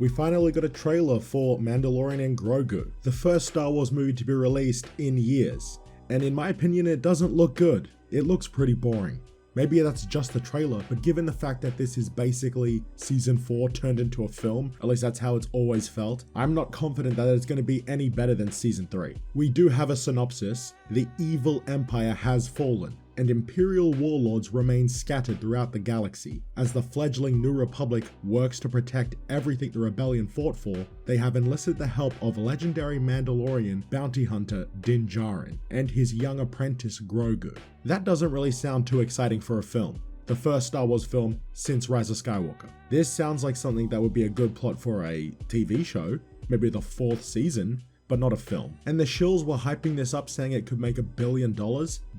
We finally got a trailer for Mandalorian and Grogu, the first Star Wars movie to be released in years, and in my opinion it doesn't look good. It looks pretty boring. Maybe that's just the trailer, but given the fact that this is basically season 4 turned into a film, at least that's how it's always felt, I'm not confident that it's going to be any better than season 3. We do have a synopsis: the evil empire has fallen, and Imperial warlords remain scattered throughout the galaxy. As the fledgling New Republic works to protect everything the rebellion fought for, they have enlisted the help of legendary Mandalorian bounty hunter Djarin and his young apprentice Grogu. That doesn't really sound too exciting for a film. The first Star Wars film since Rise of Skywalker. This sounds like something that would be a good plot for a TV show, maybe the 4th season, but not a film. And the shills were hyping this up saying it could make $1 billion.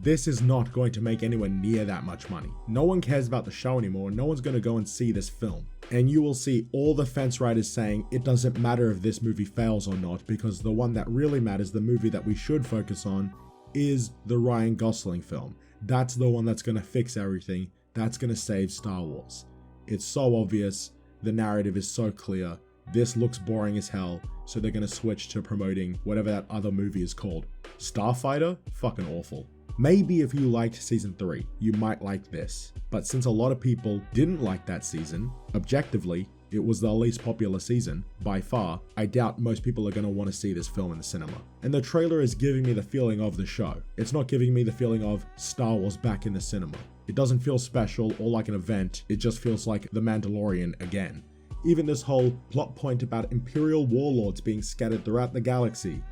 This is not going to make anywhere near that much money. No one cares about the show anymore, no one's going to go and see this film. And you will see all the fence riders saying it doesn't matter if this movie fails or not, because the one that really matters, the movie that we should focus on, is the Ryan Gosling film. That's the one that's going to fix everything, that's going to save Star Wars. It's so obvious, the narrative is so clear, this looks boring as hell, so they're going to switch to promoting whatever that other movie is called. Starfighter? Fucking awful. Maybe if you liked season 3, you might like this, but since a lot of people didn't like that season, objectively, it was the least popular season, by far, I doubt most people are going to want to see this film in the cinema. And the trailer is giving me the feeling of the show. It's not giving me the feeling of Star Wars back in the cinema. It doesn't feel special or like an event, it just feels like The Mandalorian again. Even this whole plot point about Imperial warlords being scattered throughout the galaxy,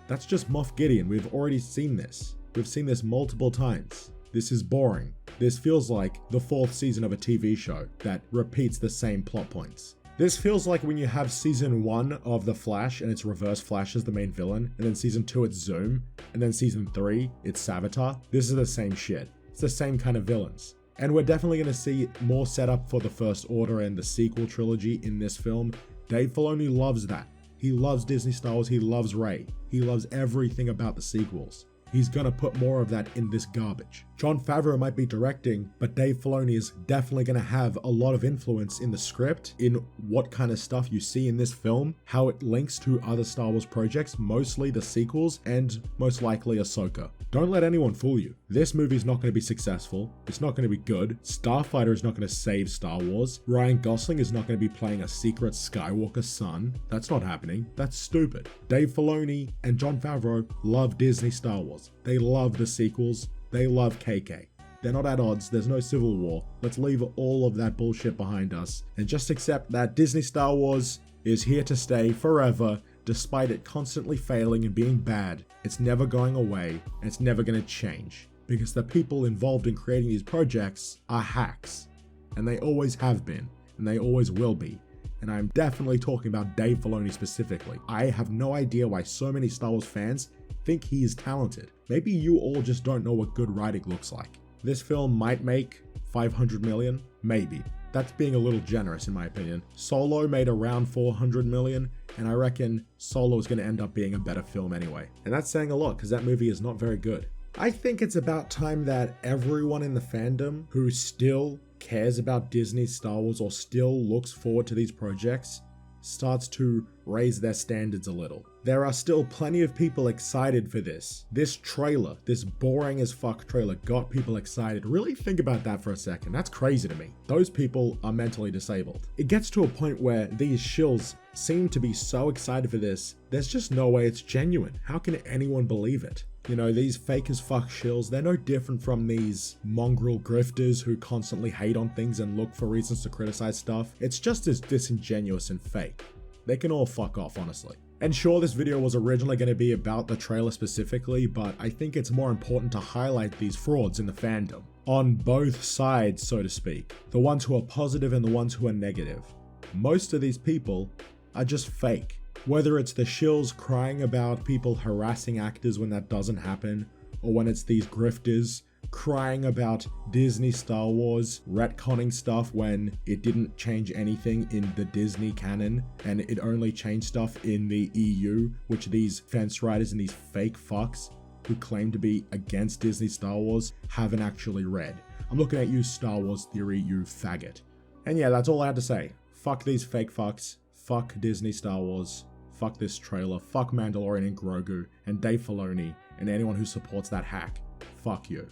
that's just Moff Gideon. We've already seen this. We've seen this multiple times. This is boring. This feels like the 4th season of a TV show that repeats the same plot points. This feels like when you have season 1 of The Flash and it's Reverse Flash as the main villain, and then season 2 it's Zoom, and then season 3 it's Savitar. This is the same shit. It's the same kind of villains. And we're definitely going to see more setup for the First Order and the sequel trilogy in this film. Dave Filoni loves that. He loves Disney Star Wars, he loves Rey. He loves everything about the sequels. He's gonna put more of that in this garbage. Jon Favreau might be directing, but Dave Filoni is definitely gonna have a lot of influence in the script, in what kind of stuff you see in this film, how it links to other Star Wars projects, mostly the sequels, and most likely Ahsoka. Don't let anyone fool you. This movie is not gonna be successful. It's not gonna be good. Starfighter is not gonna save Star Wars. Ryan Gosling is not gonna be playing a secret Skywalker son. That's not happening. That's stupid. Dave Filoni and Jon Favreau love Disney Star Wars. They love the sequels. They love KK. They're not at odds. There's no civil war. Let's leave all of that bullshit behind us and just accept that Disney Star Wars is here to stay forever, despite it constantly failing and being bad. It's never going away, and it's never going to change, because the people involved in creating these projects are hacks, and they always have been, and they always will be. And I'm definitely talking about Dave Filoni specifically. I have no idea why so many Star Wars fans think he is talented. Maybe you all just don't know what good writing looks like. This film might make 500 million, maybe. That's being a little generous in my opinion. Solo made around 400 million, and I reckon Solo is going to end up being a better film anyway. And that's saying a lot, because that movie is not very good. I think it's about time that everyone in the fandom who still cares about Disney Star Wars or still looks forward to these projects starts to raise their standards a little. There are still plenty of people excited for this. This trailer, this boring as fuck trailer, got people excited. Really think about that for a second. That's crazy to me. Those people are mentally disabled. It gets to a point where these shills seem to be so excited for this, there's just no way it's genuine. How can anyone believe it? You know, these fake as fuck shills, they're no different from these mongrel grifters who constantly hate on things and look for reasons to criticize stuff. It's just as disingenuous and fake. They can all fuck off, honestly. And sure, this video was originally going to be about the trailer specifically, but I think it's more important to highlight these frauds in the fandom. On both sides, so to speak. The ones who are positive and the ones who are negative. Most of these people are just fake. Whether it's the shills crying about people harassing actors when that doesn't happen, or when it's these grifters crying about Disney Star Wars retconning stuff when it didn't change anything in the Disney canon and it only changed stuff in the EU, which these fence riders and these fake fucks who claim to be against Disney Star Wars haven't actually read. I'm looking at you, Star Wars Theory, you faggot. And yeah, that's all I had to say. Fuck these fake fucks. fuck Disney Star Wars, fuck this trailer, fuck Mandalorian and Grogu, and Dave Filoni, and anyone who supports that hack. Fuck you.